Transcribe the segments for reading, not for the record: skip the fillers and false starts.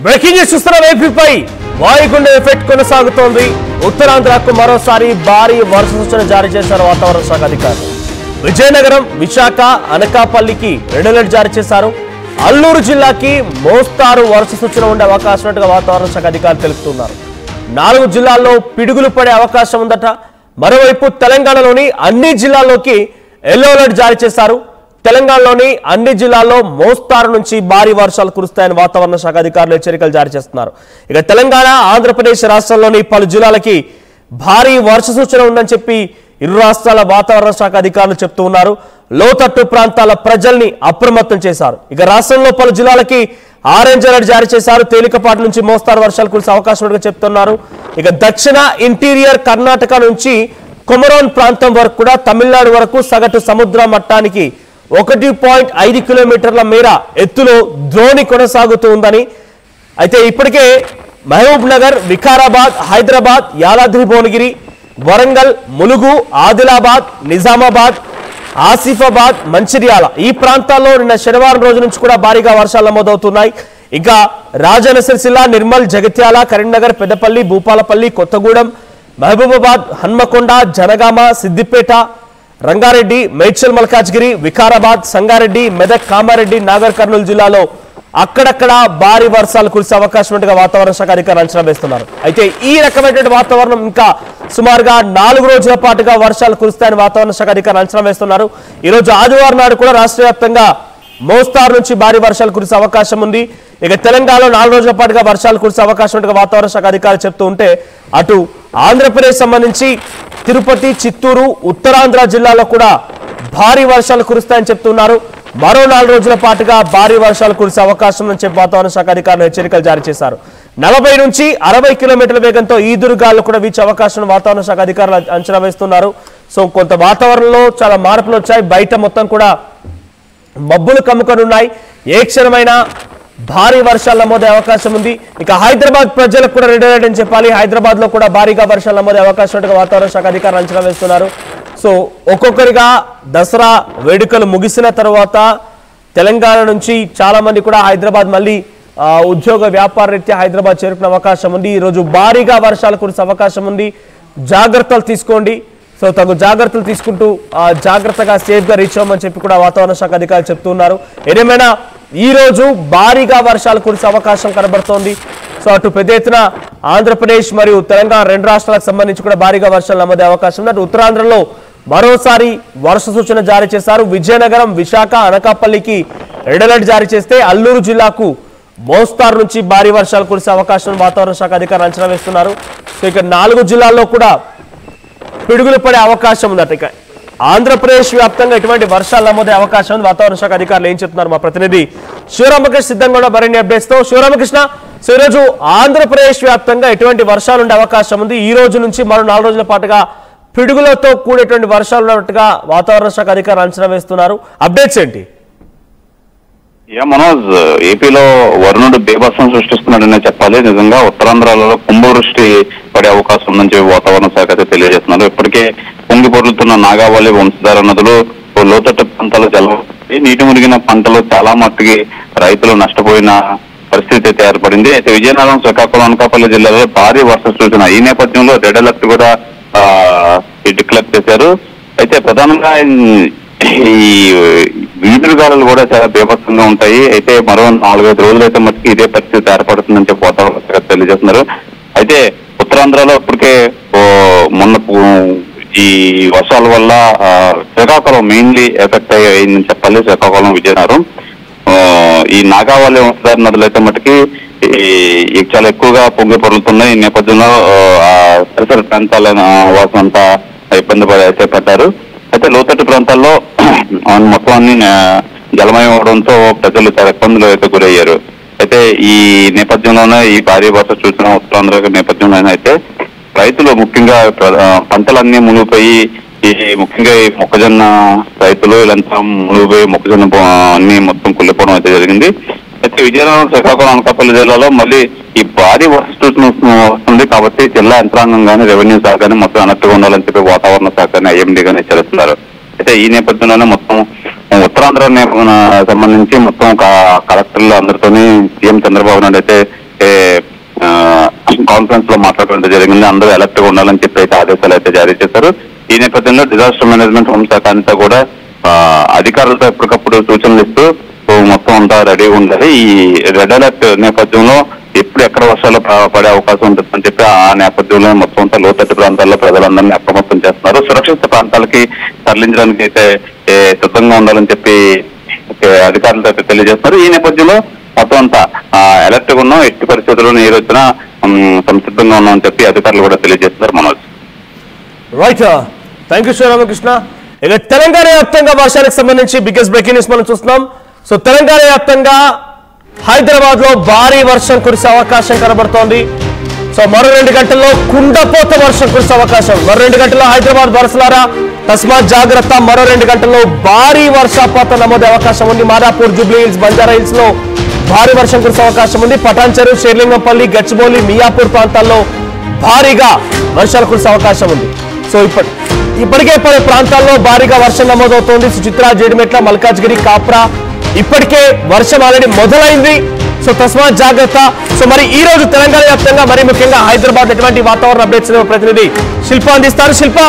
Breaking news చూస్తున్న ఏపీపై వాయుగుండ effect కొనసాగుతోంది. ఉత్తరాంధ్రకు మరోసారి భారీ వర్ష సూచన జారీ చేశారు వాతావరణ శాఖ అధికారులు. విజయనగరం, విశాఖ, అనకాపల్లికి రెడ్ అలర్ట్ జారీ చేశారు. అల్లూరు జిల్లాకి మోస్తారు వర్ష సూచన ఉండే అవకాశం ఉన్నట్టుగా వాతావరణ శాఖ అధికారులు తెలుపుతున్నారు. 4 జిల్లాల్లో పిడుగులు పడే అవకాశం ఉందట. మరోవైపు తెలంగాణలోని అన్ని జిల్లాల్లోకి ఎల్లో అలర్ట్ జారీ చేశారు. తెలంగాణలోని అన్ని జిల్లాల్లో మోస్తారు నుంచి భారీ వర్షాలు కురుస్తాయని వాతావరణ శాఖ అధికారులు హెచ్చరికలు జారీ చేస్తున్నారు. ఇక తెలంగాణ, ఆంధ్రప్రదేశ్ రాష్ట్రాల్లోని పలు జిల్లాలకి భారీ వర్ష సూచన ఉందని చెప్పి ఇరు రాష్ట్రాల వాతావరణ శాఖ అధికారులు చెప్తూ ఉన్నారు. లోతట్టు ప్రాంతాల ప్రజల్ని అప్రమత్తం చేశారు. ఇక రాష్ట్రంలో పలు జిల్లాలకి ఆరెంజ్ అలర్ట్ జారీ చేశారు. తేలికపాటి నుంచి మోస్తారు వర్షాలు కురిసే అవకాశం ఉన్నట్టుగా చెప్తున్నారు. ఇక దక్షిణ ఇంటీరియర్ కర్ణాటక నుంచి కొమరోన్ ప్రాంతం వరకు కూడా తమిళనాడు వరకు సగటు సముద్ర మట్టానికి 1.5 కిలోమీటర్ల మేర ఎత్తులో ద్రోణి కొనసాగుతూ ఉందని, అయితే ఇప్పటికే మహబూబ్ నగర్, వికారాబాద్, హైదరాబాద్, యాదాద్రి భువనగిరి, వరంగల్, ములుగు, ఆదిలాబాద్, నిజామాబాద్, ఆసిఫాబాద్, మంచిర్యాల ఈ ప్రాంతాల్లో నిన్న శనివారం రోజు నుంచి కూడా భారీగా వర్షాలు నమోదవుతున్నాయి. ఇంకా రాజన్న సిరిసిల్ల, నిర్మల్, జగిత్యాల, కరీంనగర్, పెద్దపల్లి, భూపాలపల్లి, కొత్తగూడెం, మహబూబాబాద్, హన్మకొండ, జనగామ, సిద్దిపేట, రంగారెడ్డి, మేడ్చల్ మల్కాజ్గిరి, వికారాబాద్, సంగారెడ్డి, మెదక్, కామారెడ్డి, నాగర్ కర్నూలు జిల్లాలో అక్కడక్కడ భారీ వర్షాలు కురిసే అవకాశం ఉన్నట్టుగా వాతావరణ శాఖ అధికారులు అంచనా వేస్తున్నారు. అయితే ఈ రకమైనటువంటి వాతావరణం ఇంకా సుమారుగా 4 రోజుల పాటుగా వర్షాలు కురుస్తాయని వాతావరణ శాఖ అధికారులు అంచనా వేస్తున్నారు. ఈరోజు ఆదివారం నాడు కూడా రాష్ట్ర వ్యాప్తంగా మోస్తారు నుంచి భారీ వర్షాలు కురిసే అవకాశం ఉంది. ఇక తెలంగాణలో 4 రోజుల పాటుగా వర్షాలు కురిసే అవకాశం ఉన్నట్టుగా వాతావరణ శాఖ అధికారులు చెప్తూ ఉంటే, అటు ఆంధ్రప్రదేశ్ సంబంధించి తిరుపతి, చిత్తూరు, ఉత్తరాంధ్ర జిల్లాలో కూడా భారీ వర్షాలు కురుస్తాయని చెప్తున్నారు. మరో 4 రోజుల పాటుగా భారీ వర్షాలు కురిసే అవకాశం ఉందని చెప్పి వాతావరణ శాఖ అధికారులు హెచ్చరికలు జారీ చేశారు. 40 నుంచి 60 కిలోమీటర్ల వేగంతో ఈదురుగాలు కూడా వీచే అవకాశం వాతావరణ శాఖ అధికారులు అంచనా వేస్తున్నారు. సో కొంత వాతావరణంలో చాలా మార్పులు వచ్చాయి. బయట మొత్తం కూడా మబ్బులు కమ్ముకొని ఉన్నాయి. ఏ క్షణమైనా భారీ వర్షాలు నమోదే అవకాశం ఉంది. ఇక హైదరాబాద్ ప్రజలకు కూడా రెడ్ అలర్ట్ అని చెప్పాలి. హైదరాబాద్ లో కూడా భారీగా వర్షాలు నమోదే అవకాశం ఉన్నట్టుగా వాతావరణ శాఖ అధికారులు అంచనా వేస్తున్నారు. సో ఒక్కొక్కరిగా దసరా వేడుకలు ముగిసిన తర్వాత తెలంగాణ నుంచి చాలా మంది కూడా హైదరాబాద్ మళ్ళీ ఉద్యోగ వ్యాపార రీత్యా హైదరాబాద్ చేరుకునే అవకాశం ఉంది. ఈరోజు భారీగా వర్షాలు కురిసే అవకాశం ఉంది. జాగ్రత్తలు తీసుకోండి. సో తగు జాగ్రత్తలు తీసుకుంటూ జాగ్రత్తగా సేఫ్గా రీచ్ అవ్వమని చెప్పి కూడా వాతావరణ శాఖ అధికారులు చెప్తున్నారు. ఏదేమైనా ఈ రోజు భారీగా వర్షాలు కురిసే అవకాశం కనబడుతోంది. సో అటు పెద్ద ఎత్తున ఆంధ్రప్రదేశ్ మరియు తెలంగాణ 2 రాష్ట్రాలకు సంబంధించి కూడా భారీగా వర్షాలు నమోదే అవకాశం ఉంది. అటు ఉత్తరాంధ్రలో మరోసారి వర్ష సూచన జారీ చేశారు. విజయనగరం, విశాఖ, అనకాపల్లికి రెడ్ అలర్ట్ జారీ చేస్తే అల్లూరు జిల్లాకు మోస్తారు నుంచి భారీ వర్షాలు కురిసే అవకాశం వాతావరణ శాఖ అధికారులు అంచనా వేస్తున్నారు. సో ఇక 4 జిల్లాల్లో కూడా పిడుగులు పడే అవకాశం ఉందట. ఇక ఆంధ్రప్రదేశ్ వ్యాప్తంగా ఎటువంటి వర్షాలు నమోదే అవకాశం ఉంది. వాతావరణ శాఖ అధికారులు ఏం చెప్తున్నారు మా ప్రతినిధి శివరామకృష్ణ సిద్ధంగా ఉన్న మరిన్ని అప్డేట్స్ తో. శివరామకృష్ణ, సో ఈరోజు ఆంధ్రప్రదేశ్ వ్యాప్తంగా ఎటువంటి వర్షాలు ఉండే అవకాశం ఉంది? ఈ రోజు నుంచి మరో 4 రోజుల పాటుగా పిడుగులతో కూడేటువంటి వర్షాలు ఉన్నట్టుగా వాతావరణ శాఖ అధికారులు అంచనా వేస్తున్నారు. అప్డేట్స్ ఏంటి? మనోజ్, ఏపీలో వరుణుడు బీభత్సం సృష్టిస్తున్నాడనే చెప్పాలి. నిజంగా ఉత్తరాంధ్రలో కుంభవృష్టి పడే అవకాశం ఉందని చెప్పి వాతావరణ శాఖ అయితే తెలియజేస్తున్నారు. ఇప్పటికే పొంగి పొర్లుతున్న నాగావళి, వంశధార నదులు లోతట్టు ప్రాంతాలు జలమై నీటి మునిగిన పంటలు చాలా మట్టుకి రైతులు నష్టపోయిన పరిస్థితి అయితే ఏర్పడింది. అయితే విజయనగరం, శ్రీకాకుళం, అనకాపల్లి జిల్లాలో భారీ వర్ష సూచన. ఈ నేపథ్యంలో రెడ్ అలర్ట్ కూడా డిక్లేర్ చేశారు. అయితే ప్రధానంగా ఈ ఈదురుగాలు కూడా చాలా బీభత్సంగా ఉంటాయి. అయితే మరో 4-5 రోజులు అయితే మట్టుకు ఇదే పరిస్థితి ఏర్పడుతుందని చెప్పి వాతావరణ శాఖ తెలియజేస్తున్నారు. అయితే ఉత్తరాంధ్రలో ఇప్పటికే మొన్న ఈ వర్షాల వల్ల శ్రీకాకుళం మెయిన్లీ ఎఫెక్ట్ అయ్యిందని చెప్పాలి. శ్రీకాకుళం, విజయనగరం, ఈ నాగావళి, వంశధార నదులు అయితే మట్టుకి చాలా ఎక్కువగా పొంగి పొరులుతున్నాయి. ఈ నేపథ్యంలో పరిసర ప్రాంతాల వాసంతా ఇబ్బంది అయితే పడ్డారు. అయితే లోతట్టు ప్రాంతాల్లో మొత్తం అన్ని జలమయం అవడంతో ప్రజలు చాలా ఇబ్బందులు అయితే గురయ్యారు. అయితే ఈ నేపథ్యంలోనే ఈ భారీ వర్ష సూచన ఉత్తరాంధ్ర నేపథ్యంలోనే అయితే రైతులు ముఖ్యంగా పంటలన్నీ మునిగిపోయి, ముఖ్యంగా ఈ మొక్కజొన్న రైతులు ఇలాంతా మునిగిపోయి మొక్కజొన్న అన్ని మొత్తం కుళ్ళిపోవడం అయితే జరిగింది. అయితే విజయనగరం, శ్రీకాకుళం, అనకాపల్లి జిల్లాలో మళ్ళీ ఈ భారీ వర్ష సూచన వస్తుంది. కాబట్టి జిల్లా యంత్రాంగం కానీ, రెవెన్యూ శాఖ కానీ మొత్తం అన్నట్టుగా ఉండాలని చెప్పి వాతావరణ శాఖ కానీ, ఐఎండీ కానీ హెచ్చరిస్తున్నారు. అయితే ఈ నేపథ్యంలోనే మొత్తం ఉత్తరాంధ్ర సంబంధించి మొత్తం కలెక్టర్లు అందరితోని సీఎం చంద్రబాబు నాయుడు అయితే కాన్ఫరెన్స్ లో మాట్లాడడం జరిగింది. అందరూ అలర్ట్ గా ఉండాలని చెప్పి అయితే ఆదేశాలు అయితే జారీ చేశారు. ఈ నేపథ్యంలో డిజాస్టర్ మేనేజ్మెంట్ హోంశాఖ అంతా కూడా అధికారులతో ఎప్పటికప్పుడు సూచనలు ఇస్తూ మొత్తం అంతా రెడీగా ఉండాలి. ఈ రెడ్ అలర్ట్ నేపథ్యంలో ఎప్పుడు ఎక్కడ వర్షాలు పడే అవకాశం ఉంటుందని చెప్పి ఆ నేపథ్యంలో మొత్తం అంతా లోతట్టు ప్రాంతాల్లో ప్రజలందరినీ అప్రమత్తం చేస్తున్నారు. సురక్షిత ప్రాంతాలకి తరలించడానికి అయితే సిద్ధంగా ఉండాలని చెప్పి అధికారులతో అయితే తెలియజేస్తున్నారు. ఈ నేపథ్యంలో మొత్తం అంతా అలర్ట్ గా ఉన్నాం, ఎట్టి పరిస్థితుల్లో నీరు వచ్చినా సంసిద్ధంగా ఉన్నామని చెప్పి అధికారులు కూడా తెలియజేస్తున్నారు. Manoj. Right, thank you Sri Ramakrishna. ఇక తెలంగాణ వ్యాప్తంగా వర్షానికి సంబంధించి బిగ్గెస్ట్ బ్రేకింగ్ న్యూస్ మనం చూస్తున్నాం. సో తెలంగాణ వ్యాప్తంగా హైదరాబాద్ లో భారీ వర్షం కురిసే అవకాశం కనబడుతోంది. సో మరో 2 గంటల్లో కుండపోత వర్షం కురిసే అవకాశం. మరో 2 గంటల్లో హైదరాబాద్ వరసలారా తస్మాత్ జాగ్రత్త. మరో 2 గంటల్లో భారీ వర్షపాతం నమోదే అవకాశం ఉంది. Madhapur, Jubilee hills, Banjara hills లో భారీ వర్షం కురిసే అవకాశం ఉంది. పటాన్చెరు, షేర్లింగంపల్లి, గచ్చిబౌలి, మియాపూర్ ప్రాంతాల్లో భారీగా వర్షాలు కురిసే అవకాశం ఉంది. సో ఇప్పటికే పలు ప్రాంతాల్లో భారీగా వర్షం నమోదవుతోంది. సుచిత్ర, జేడిమెట్ల, మల్కాజ్గిరి, కాప్రా ఇప్పటికే వర్షం ఆల్రెడీ మొదలైంది. సో తస్మాత్ జాగ్రత్త. సో మరి ఈ రోజు తెలంగాణ వ్యాప్తంగా మరి ముఖ్యంగా హైదరాబాద్ ఎటువంటి వాతావరణ అప్డేట్స్ ప్రతినిధి శిల్ప అందిస్తారు. శిల్ప,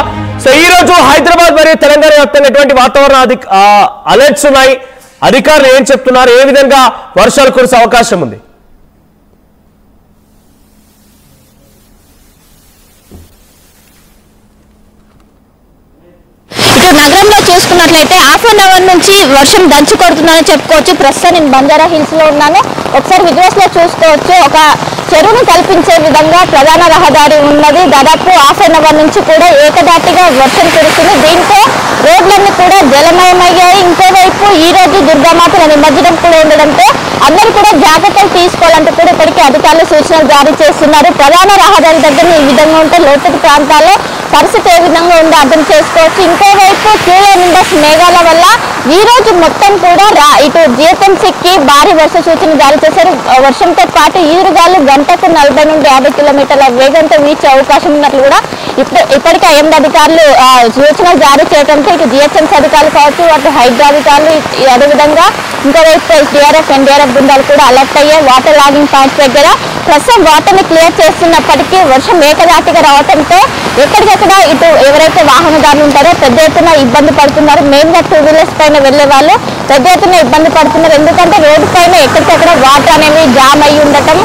సో ఈ రోజు హైదరాబాద్ మరియు తెలంగాణ వ్యాప్తంగా ఎటువంటి వాతావరణ అలర్ట్స్ ఉన్నాయి, అధికారులు ఏం చెప్తున్నారు, ఏ విధంగా వర్షాలు కురిసే అవకాశం ఉంది? నగరంలో చూసుకున్నట్లయితే హాఫ్ అన్ అవర్ నుంచి వర్షం దంచి కొడుతుందని చెప్పుకోవచ్చు. ప్రస్తుతం నేను బంజారా హిల్స్ లో ఉన్నాను. ఒకసారి విజువల్స్ లో చూసుకోవచ్చు. ఒక చెరువును కల్పించే విధంగా ప్రధాన రహదారి ఉన్నది. దాదాపు హాఫ్ అన్ అవర్ నుంచి కూడా ఏకదాటిగా వర్షం కురుస్తుంది. దీంతో రోడ్లన్నీ కూడా జలమయమయ్యాయి. ఇంకోవైపు ఈ రోజు దుర్గామాత నిమజ్జనం కూడా ఉండడంతో అందరూ కూడా జాగ్రత్తలు తీసుకోవాలంటూ కూడా ఇప్పటికీ అధికారులు సూచనలు జారీ చేస్తున్నారు. ప్రధాన రహదారి దగ్గర ఈ విధంగా ఉంటే లోతట్టు ప్రాంతాల్లో పరిస్థితి ఏ విధంగా ఉందో అర్థం చేసుకోవచ్చు. ఇంకోవైపు క్యూఎన్ఎస్ మేఘాల వల్ల ఈ రోజు మొత్తం కూడా ఇటు జిహెచ్ఎంసీకి భారీ వర్ష సూచన జారీ చేశారు. వర్షంతో పాటు ఈదురుగాలు గంటకు 40 నుండి 50 కిలోమీటర్ల వేగంతో వీచే అవకాశం ఉన్నట్లు కూడా ఇప్పటికే ఐఎండీ అధికారులు సూచనలు జారీ చేయడంతో ఇటు జిహెచ్ఎంసీ అధికారులు కావచ్చు, అటు హైడ్రా అధికారులు, అదేవిధంగా ఇంకోవైపు టీఆర్ఎఫ్, ఎన్డీఆర్ఎఫ్ బృందాలు కూడా అలర్ట్ అయ్యాయి. వాటర్ లాగింగ్ పాయింట్స్ దగ్గర ప్రస్తుతం వాటర్ని క్లియర్ చేస్తున్నప్పటికీ వర్షం ఏకదాటిగా రావడంతో ఎక్కడికక్కడ ఇటు ఎవరైతే వాహనదారులు ఉంటారో పెద్ద ఎత్తున ఇబ్బంది పడుతున్నారు. మెయిన్గా 2 వీలర్స్ పైన వెళ్లే వాళ్ళు పెద్ద ఎత్తున ఇబ్బంది పడుతున్నారు. ఎందుకంటే రోడ్డు పైన ఎక్కడికక్కడ వాటర్ అనేవి జామ్ అయ్యి ఉండటం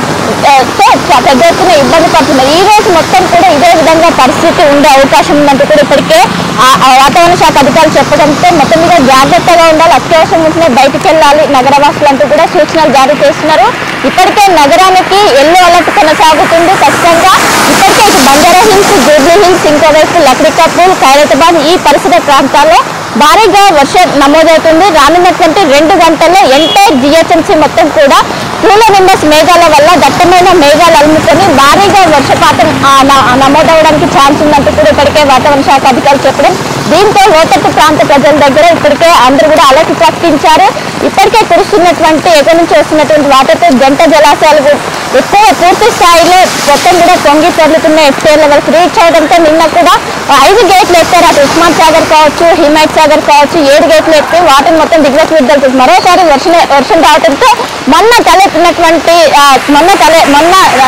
పెద్ద ఎత్తున ఇబ్బంది పడుతున్నారు. ఈ రోజు మొత్తం కూడా ఇదే విధంగా పరిస్థితి ఉండే అవకాశం ఉందంటూ కూడా ఇప్పటికే వాతావరణ శాఖ అధికారులు చెప్పడంతో మొత్తం మీద జాగ్రత్తగా ఉండాలి. అత్యవసరం ఉంటేనే బయటికి వెళ్ళాలి నగరవాసులంటూ కూడా సూచనలు జారీ చేస్తున్నారు. ఇప్పటికే నగరానికి ఎల్లో అలర్ట్ కొనసాగుతుంది. ఖచ్చితంగా ఇప్పటికే ఇటు బంజారా హిల్స్, జూబ్లీ హిల్స్, ఇంకోవైపు లక్డికాపూర్, ఖైరతాబాద్ ఈ పరిసర ప్రాంతాల్లో భారీగా వర్షం నమోదవుతుంది. రానున్నటువంటి 2 గంటల్లో ఎంటైర్ జిహెచ్ఎంసీ మొత్తం కూడా క్యూఎన్ఎస్ మేఘాల వల్ల దట్టమైన మేఘాలు అలుముకొని భారీగా వర్షపాతం నమోదవడానికి ఛాన్స్ ఉందంటూ కూడా ఇప్పటికే వాతావరణ శాఖ అధికారులు చెప్పడం, దీంతో లోతట్టు ప్రాంత ప్రజల దగ్గర ఇప్పటికే అందరూ కూడా అలర్ట్ ప్రకటించారు. ఇప్పటికే కురుస్తున్నటువంటి ఎగువ నుంచి వస్తున్నటువంటి వాటర్తో జంట జలాశయాలు ఎక్కువ పూర్తి స్థాయిలో మొత్తం కూడా పొంగి పొర్లుతున్న ఎఫ్టీఆర్ లెవెల్స్ రీచ్ అవడంతో నిన్న కూడా 5 గేట్లు ఎత్తారు. అటు ఉస్మాన్ సాగర్ కావచ్చు, హిమాయత్ సాగర్ కావచ్చు, 7 గేట్లు ఎత్తి వాటర్ మొత్తం దిగువకు విడుదల. మరోసారి వర్షం రావడంతో మొన్న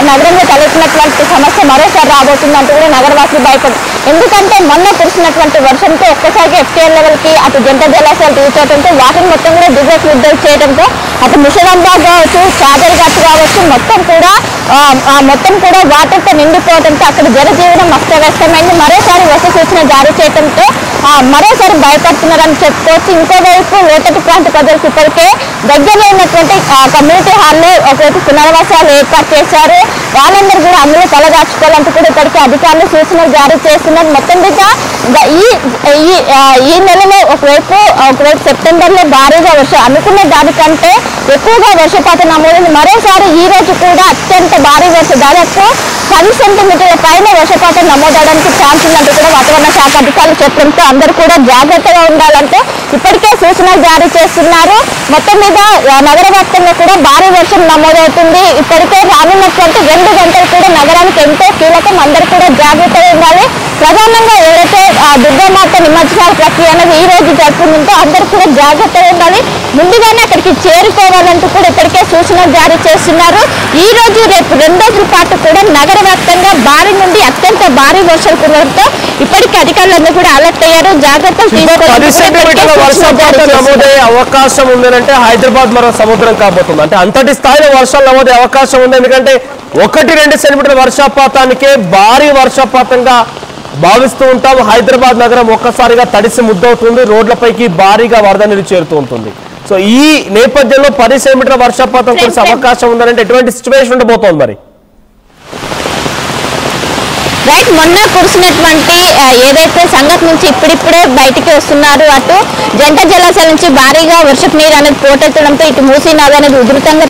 నగరంలో తలెత్తినటువంటి సమస్య మరోసారి రాబోతుందంటూ కూడా నగరవాసులు భయపడ్డారు. ఎందుకంటే మొన్న కురిసినటువంటి వర్షంతో ఒక్కసారిగా ఎఫ్టీఆర్ లెవెల్ కి అటు జంట జలాశయాలు రీచ్ అవడంతో వాటర్ మొత్తం కూడా దిగువకు విడుదల చేయడంతో అటు ముషిరాబాద్ కావచ్చు, చాదర్ ఘాట్ కావచ్చు మొత్తం కూడా వాటర్ తో నిండిపోవడంతో అక్కడ జనజీవనం అస్తవ్యస్తమైంది. మరోసారి వర్ష సూచన జారీ చేయడంతో మరోసారి భయపడుతున్నారని చెప్పుకోవచ్చు. ఇంకోవైపు లోతట్టు ప్రాంత ప్రజలకు ఇప్పటికే దగ్గరలో ఉన్నటువంటి కమ్యూనిటీ హాల్లో ఒకవైపు పునరావాసాలు ఏర్పాటు చేశారు. వాళ్ళందరూ కూడా అందులో తలదాచుకోవాలంటూ కూడా ఇప్పటికే అధికారులు సూచనలు జారీ చేస్తున్నారు. మొత్తం మీద ఈ నెలలో ఒకవైపు సెప్టెంబర్ లో భారీగా వర్షం అనుకున్న దానికంటే ఎక్కువగా వర్షపాతం నమోదైంది. మరోసారి ఈ రోజు కూడా అత్యంత భారీ వర్షం దాదాపు 10 సెంటీమీటర్ల పైన వర్షపాతం నమోదవడానికి ఛాన్స్ ఉందంటూ కూడా వాతావరణ శాఖ అధికారులు చెప్పడంతో అందరూ కూడా జాగ్రత్తగా ఉండాలంటూ ఇప్పటికే సూచనలు జారీ చేస్తున్నారు. మొత్తం మీద నగర వ్యాప్తంగా కూడా భారీ వర్షం నమోదవుతుంది. ఇప్పటికే రానున్నటువంటి 2 గంటలు కూడా నగరానికి ఎంతో కీలకం. అందరూ కూడా జాగ్రత్తగా ఉండాలి. ప్రధానంగా ఎవరైతే దుర్గామాత నిమజ్జనాల ప్రక్రియ అనేది ఈ రోజు జరుపుకుంటుందో అందరూ కూడా జాగ్రత్తగా ఉండాలి, ముందుగానే అక్కడికి చేరుకోవాలంటూ కూడా ఇప్పటికే సూచనలు జారీ చేస్తున్నారు. ఈ రోజు రేపు 2 రోజుల పాటు కూడా నగర వ్యాప్తంగా భారీ నుండి అత్యంత భారీ వర్షాలు కురవడంతో ఇప్పటికే అధికారులందరూ కూడా అలర్ట్ అయ్యారు, జాగ్రత్తలు నమోదయ్యే అవకాశం ఉందంటే హైదరాబాద్ మరో సముద్రం కాబోతుంది. అంటే అంతటి స్థాయిలో వర్షాలు నమోదయ్యే అవకాశం ఉంది. ఎందుకంటే 1-2 సెంటీమీటర్ల వర్షపాతానికే భారీ వర్షపాతంగా భావిస్తూ ఉంటాం. హైదరాబాద్ నగరం ఒక్కసారిగా తడిసి ముద్దవుతుంది, రోడ్లపైకి భారీగా వరద నీరు చేరుతూ ఉంటుంది. సో ఈ నేపథ్యంలో 10 సెంటీమీటర్ల వర్షపాతం కురిసే అవకాశం ఉందంటే ఎటువంటి సిచ్యువేషన్ ఉండబోతోంది మరి? రైట్, మొన్న కురిసినటువంటి ఏదైతే సంగతి నుంచి ఇప్పుడిప్పుడే బయటికి వస్తున్నారు, అటు జంట జలాశయాల నుంచి భారీగా వర్షపు నీరు అనేది పోటెత్తడంతో ఇటు మూసీ నది అనేది ఉధృతంగా